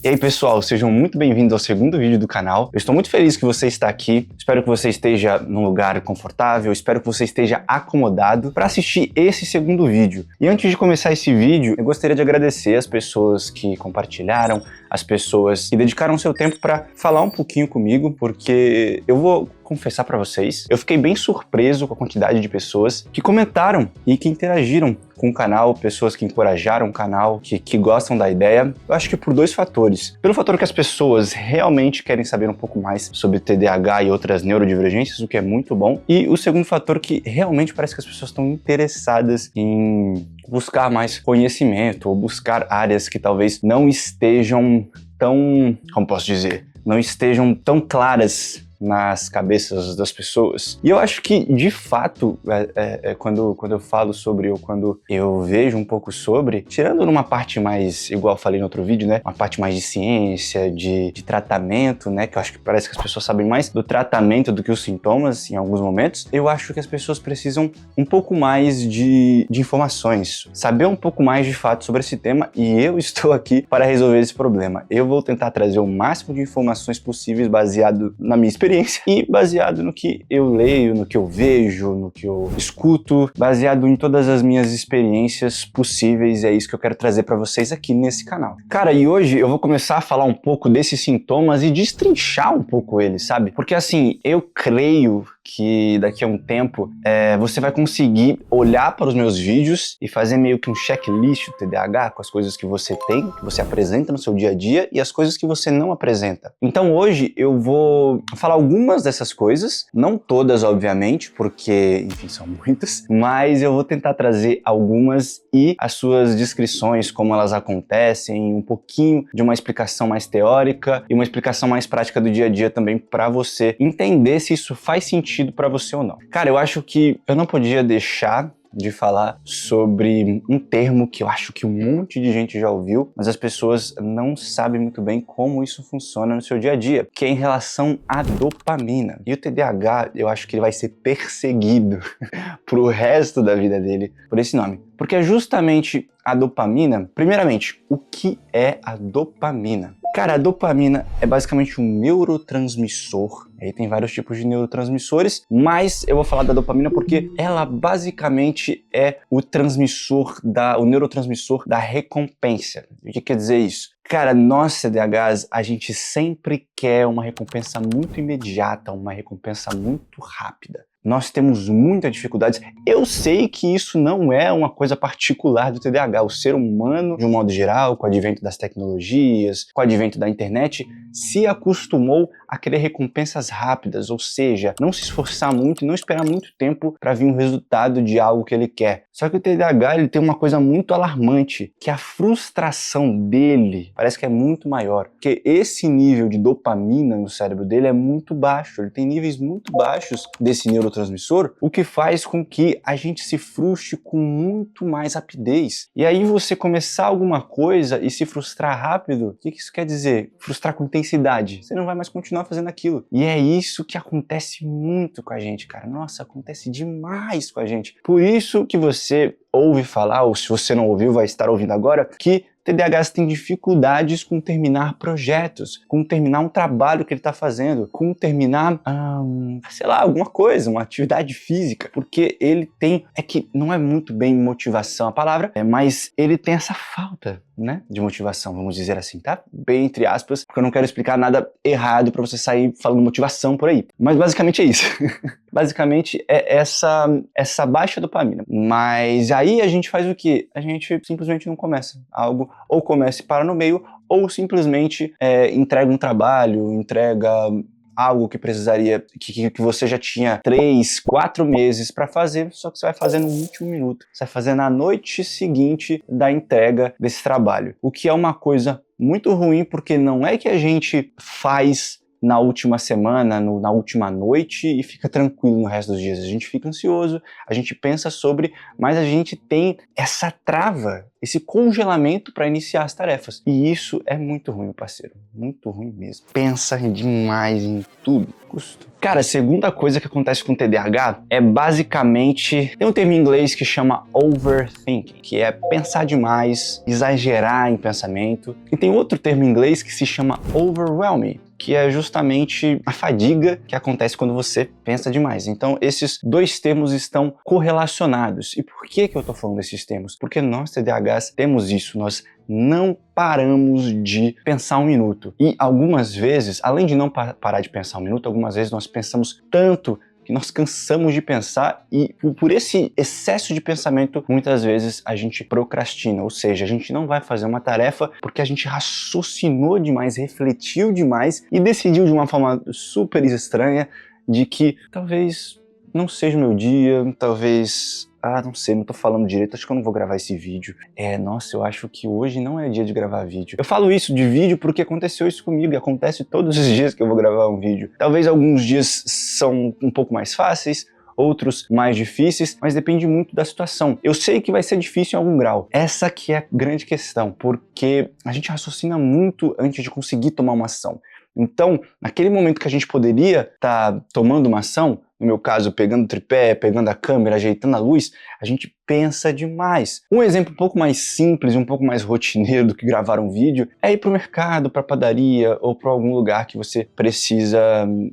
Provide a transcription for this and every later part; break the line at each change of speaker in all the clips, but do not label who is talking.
E aí pessoal, sejam muito bem-vindos ao segundo vídeo do canal. Eu estou muito feliz que você está aqui, espero que você esteja num lugar confortável, espero que você esteja acomodado para assistir esse segundo vídeo. E antes de começar esse vídeo, eu gostaria de agradecer as pessoas que compartilharam, as pessoas que dedicaram seu tempo para falar um pouquinho comigo, porque eu vou confessar para vocês, eu fiquei bem surpreso com a quantidade de pessoas que comentaram e que interagiram com o canal, pessoas que encorajaram o canal, que gostam da ideia. Eu acho que por dois fatores. Pelo fator que as pessoas realmente querem saber um pouco mais sobre TDAH e outras neurodivergências, o que é muito bom. E o segundo fator que realmente parece que as pessoas estão interessadas em buscar mais conhecimento ou buscar áreas que talvez não estejam tão, como posso dizer, não estejam tão claras nas cabeças das pessoas. E eu acho que, de fato, quando eu falo sobre, ou quando eu vejo um pouco sobre, tirando numa parte mais, igual eu falei no outro vídeo, né, uma parte mais de ciência, de tratamento, né, que eu acho que parece que as pessoas sabem mais do tratamento do que os sintomas em alguns momentos, eu acho que as pessoas precisam um pouco mais de informações, saber um pouco mais de fato sobre esse tema, e eu estou aqui para resolver esse problema. Eu vou tentar trazer o máximo de informações possíveis baseado na minha experiência e baseado no que eu leio, no que eu vejo, no que eu escuto, baseado em todas as minhas experiências possíveis. É isso que eu quero trazer para vocês aqui nesse canal. Cara, e hoje eu vou começar a falar um pouco desses sintomas e destrinchar um pouco eles, sabe? Porque assim, eu creio que daqui a um tempo você vai conseguir olhar para os meus vídeos e fazer meio que um checklist do TDAH com as coisas que você tem, que você apresenta no seu dia a dia e as coisas que você não apresenta. Então hoje eu vou falar algumas dessas coisas, não todas obviamente, porque enfim são muitas, mas eu vou tentar trazer algumas e as suas descrições, como elas acontecem, um pouquinho de uma explicação mais teórica e uma explicação mais prática do dia a dia também para você entender se isso faz sentido para você ou não. Cara, eu acho que eu não podia deixar de falar sobre um termo que eu acho que um monte de gente já ouviu, mas as pessoas não sabem muito bem como isso funciona no seu dia a dia, que é em relação à dopamina. E o TDAH, eu acho que ele vai ser perseguido pro resto da vida dele por esse nome. Porque é justamente a dopamina. Primeiramente, o que é a dopamina? Cara, a dopamina é basicamente um neurotransmissor. Aí tem vários tipos de neurotransmissores, mas eu vou falar da dopamina porque ela basicamente é o neurotransmissor da recompensa. O que quer dizer isso? Cara, nós TDAHs, a gente sempre quer uma recompensa muito imediata, uma recompensa muito rápida. Nós temos muitas dificuldades. Eu sei que isso não é uma coisa particular do TDAH. O ser humano, de um modo geral, com o advento das tecnologias, com o advento da internet, se acostumou a querer recompensas rápidas, ou seja, não se esforçar muito e não esperar muito tempo para vir um resultado de algo que ele quer. Só que o TDAH ele tem uma coisa muito alarmante, que a frustração dele parece que é muito maior, porque esse nível de dopamina no cérebro dele é muito baixo, ele tem níveis muito baixos desse neurotransmissor, o que faz com que a gente se frustre com muito mais rapidez. E aí você começar alguma coisa e se frustrar rápido, o que isso quer dizer? Frustrar com intensidade. Você não vai mais continuar fazendo aquilo. E é isso que acontece muito com a gente, cara. Nossa, acontece demais com a gente. Por isso que você ouve falar, ou se você não ouviu, vai estar ouvindo agora, que TDAHs tem dificuldades com terminar projetos, com terminar um trabalho que ele está fazendo, com terminar, sei lá, alguma coisa, uma atividade física, porque ele tem, é que não é muito bem motivação a palavra, mas ele tem essa falta, né, de motivação, vamos dizer assim, tá? Bem entre aspas, porque eu não quero explicar nada errado para você sair falando motivação por aí, mas basicamente é isso. Basicamente é essa baixa dopamina. Mas aí a gente faz o quê? A gente simplesmente não começa algo, ou começa e para no meio, ou simplesmente entrega um trabalho, entrega algo que precisaria, que você já tinha 3, 4 meses para fazer, só que você vai fazer no último minuto. Você vai fazer na noite seguinte da entrega desse trabalho. O que é uma coisa muito ruim, porque não é que a gente faz na última semana, na última noite e fica tranquilo no resto dos dias. A gente fica ansioso, a gente pensa sobre, mas a gente tem essa trava, esse congelamento para iniciar as tarefas. E isso é muito ruim, parceiro. Muito ruim mesmo. Pensa demais em tudo. Custo. Cara, a segunda coisa que acontece com o TDAH é basicamente... Tem um termo em inglês que chama overthinking, que é pensar demais, exagerar em pensamento. E tem outro termo em inglês que se chama overwhelming, que é justamente a fadiga que acontece quando você pensa demais. Então, esses dois termos estão correlacionados. E por que eu tô falando desses termos? Porque nós, TDAHs, temos isso. Nós não paramos de pensar um minuto. E algumas vezes, além de não parar de pensar um minuto, algumas vezes nós pensamos tanto que nós cansamos de pensar e por esse excesso de pensamento, muitas vezes a gente procrastina, ou seja, a gente não vai fazer uma tarefa porque a gente raciocinou demais, refletiu demais e decidiu de uma forma super estranha de que talvez não seja o meu dia, talvez... não sei, não tô falando direito, acho que eu não vou gravar esse vídeo. Nossa, eu acho que hoje não é dia de gravar vídeo. Eu falo isso de vídeo porque aconteceu isso comigo e acontece todos os dias que eu vou gravar um vídeo. Talvez alguns dias são um pouco mais fáceis, outros mais difíceis, mas depende muito da situação. Eu sei que vai ser difícil em algum grau. Essa que é a grande questão, porque a gente raciocina muito antes de conseguir tomar uma ação. Então, naquele momento que a gente poderia estar tomando uma ação, no meu caso, pegando o tripé, pegando a câmera, ajeitando a luz, a gente pensa demais. Um exemplo um pouco mais simples, um pouco mais rotineiro do que gravar um vídeo, é ir para o mercado, para a padaria ou para algum lugar que você precisa,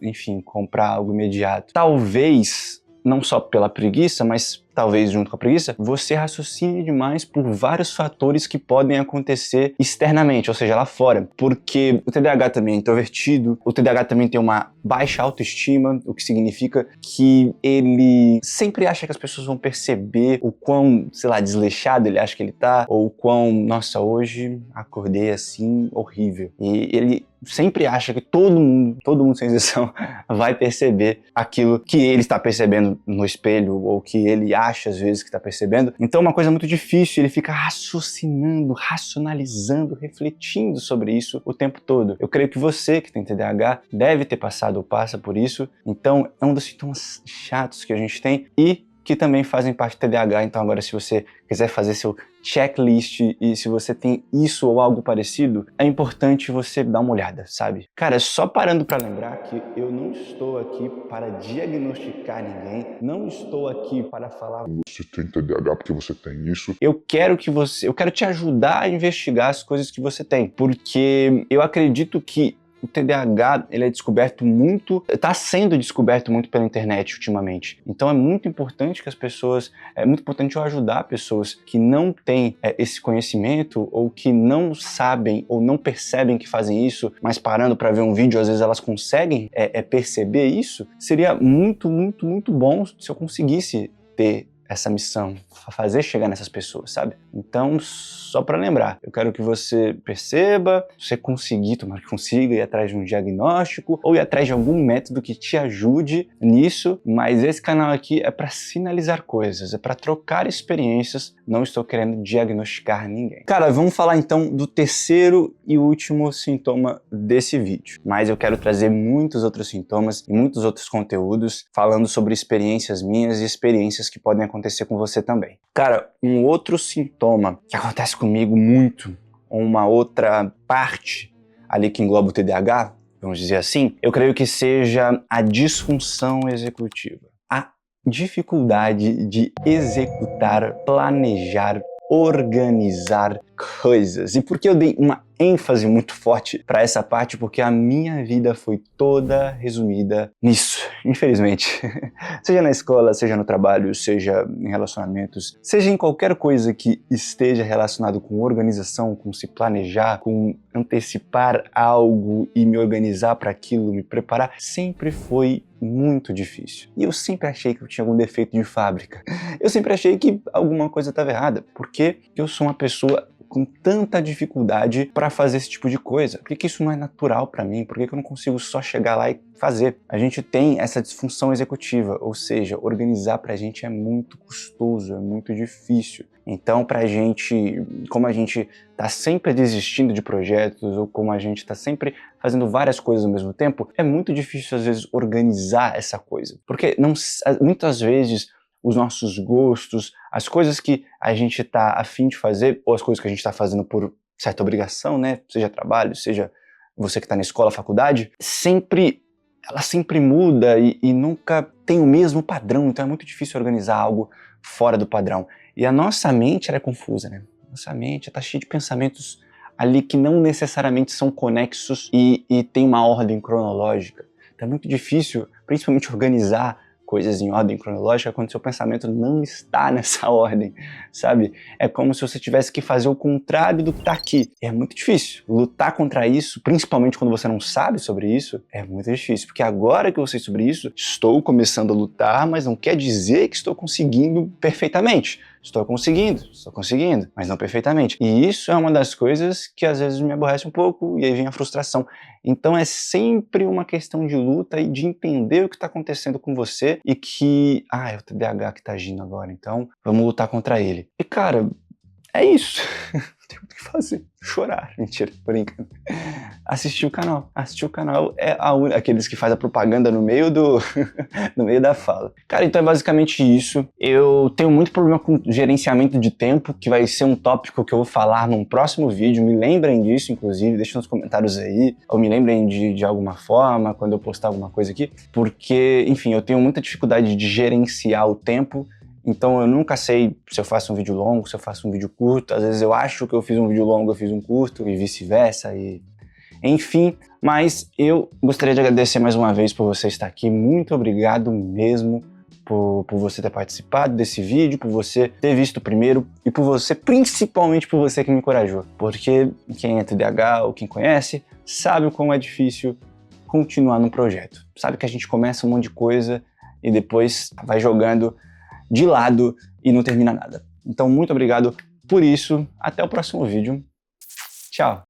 enfim, comprar algo imediato. Talvez, não só pela preguiça, mas talvez junto com a preguiça, você raciocine demais por vários fatores que podem acontecer externamente, ou seja, lá fora. Porque o TDAH também é introvertido, o TDAH também tem uma baixa autoestima, o que significa que ele sempre acha que as pessoas vão perceber o quão, sei lá, desleixado ele acha que ele tá, ou o quão, nossa, hoje acordei assim, horrível. E ele sempre acha que todo mundo sem exceção, vai perceber aquilo que ele está percebendo no espelho, ou que ele acha às vezes que está percebendo. Então é uma coisa muito difícil, ele fica raciocinando, racionalizando, refletindo sobre isso o tempo todo. Eu creio que você que tem TDAH deve ter passado ou passa por isso, então é um dos sintomas chatos que a gente tem e que também fazem parte do TDAH. Então agora, se você quiser fazer seu checklist e se você tem isso ou algo parecido, é importante você dar uma olhada, sabe? Cara, só parando para lembrar que eu não estou aqui para diagnosticar ninguém, não estou aqui para falar
você tem TDAH porque você tem isso.
Eu quero te ajudar a investigar as coisas que você tem, porque eu acredito que o TDAH, ele é descoberto muito, está sendo descoberto muito pela internet ultimamente. Então é muito importante que é muito importante eu ajudar pessoas que não têm esse conhecimento ou que não sabem ou não percebem que fazem isso, mas parando para ver um vídeo, às vezes elas conseguem perceber isso. Seria muito, muito, muito bom se eu conseguisse ter essa missão, fazer chegar nessas pessoas, sabe? Então, só para lembrar, eu quero que você perceba, se você conseguir, tomara que consiga, ir atrás de um diagnóstico ou ir atrás de algum método que te ajude nisso, mas esse canal aqui é para sinalizar coisas, é para trocar experiências, não estou querendo diagnosticar ninguém. Cara, vamos falar então do terceiro e último sintoma desse vídeo, mas eu quero trazer muitos outros sintomas e muitos outros conteúdos falando sobre experiências minhas e experiências que podem acontecer com você também. Cara, um outro sintoma que acontece comigo muito, uma outra parte ali que engloba o TDAH, vamos dizer assim, eu creio que seja a disfunção executiva. A dificuldade de executar, planejar, organizar coisas. E por que eu dei uma ênfase muito forte para essa parte? Porque a minha vida foi toda resumida nisso, infelizmente. Seja na escola, seja no trabalho, seja em relacionamentos, seja em qualquer coisa que esteja relacionado com organização, com se planejar, com antecipar algo e me organizar para aquilo, me preparar, sempre foi muito difícil. E eu sempre achei que eu tinha algum defeito de fábrica. Eu sempre achei que alguma coisa estava errada, porque eu sou uma pessoa com tanta dificuldade para fazer esse tipo de coisa? Por que isso não é natural para mim? Por que eu não consigo só chegar lá e fazer? A gente tem essa disfunção executiva, ou seja, organizar pra gente é muito custoso, é muito difícil. Então, como a gente está sempre desistindo de projetos, ou como a gente está sempre fazendo várias coisas ao mesmo tempo, é muito difícil, às vezes, organizar essa coisa. Porque muitas vezes os nossos gostos, as coisas que a gente está a fim de fazer, ou as coisas que a gente está fazendo por certa obrigação, né? Seja trabalho, seja você que está na escola, faculdade, ela sempre muda e nunca tem o mesmo padrão, então é muito difícil organizar algo fora do padrão. E a nossa mente, ela é confusa, né? Nossa mente está cheia de pensamentos ali que não necessariamente são conexos e tem uma ordem cronológica. Então é muito difícil, principalmente, organizar coisas em ordem cronológica quando seu pensamento não está nessa ordem, sabe? É como se você tivesse que fazer o contrário do que está aqui. E é muito difícil. Lutar contra isso, principalmente quando você não sabe sobre isso, é muito difícil. Porque agora que eu sei sobre isso, estou começando a lutar, mas não quer dizer que estou conseguindo perfeitamente. Estou conseguindo, mas não perfeitamente. E isso é uma das coisas que às vezes me aborrece um pouco, e aí vem a frustração. Então é sempre uma questão de luta e de entender o que está acontecendo com você e que, é o TDAH que está agindo agora, então vamos lutar contra ele. E cara, é isso. Não tem muito o que fazer. Chorar. Mentira, tô brincando. Assistir o canal. Assistir o canal é aqueles que fazem a propaganda no meio no meio da fala. Cara, então é basicamente isso. Eu tenho muito problema com gerenciamento de tempo, que vai ser um tópico que eu vou falar num próximo vídeo. Me lembrem disso, inclusive. Deixem nos comentários aí. Ou me lembrem de alguma forma, quando eu postar alguma coisa aqui. Porque, enfim, eu tenho muita dificuldade de gerenciar o tempo. Então eu nunca sei se eu faço um vídeo longo, se eu faço um vídeo curto. Às vezes eu acho que eu fiz um vídeo longo, eu fiz um curto e vice-versa. Enfim, mas eu gostaria de agradecer mais uma vez por você estar aqui. Muito obrigado mesmo por você ter participado desse vídeo, por você ter visto primeiro e principalmente por você que me encorajou. Porque quem é TDAH ou quem conhece sabe o quão é difícil continuar num projeto. Sabe que a gente começa um monte de coisa e depois vai jogando de lado e não termina nada. Então, muito obrigado por isso. Até o próximo vídeo. Tchau!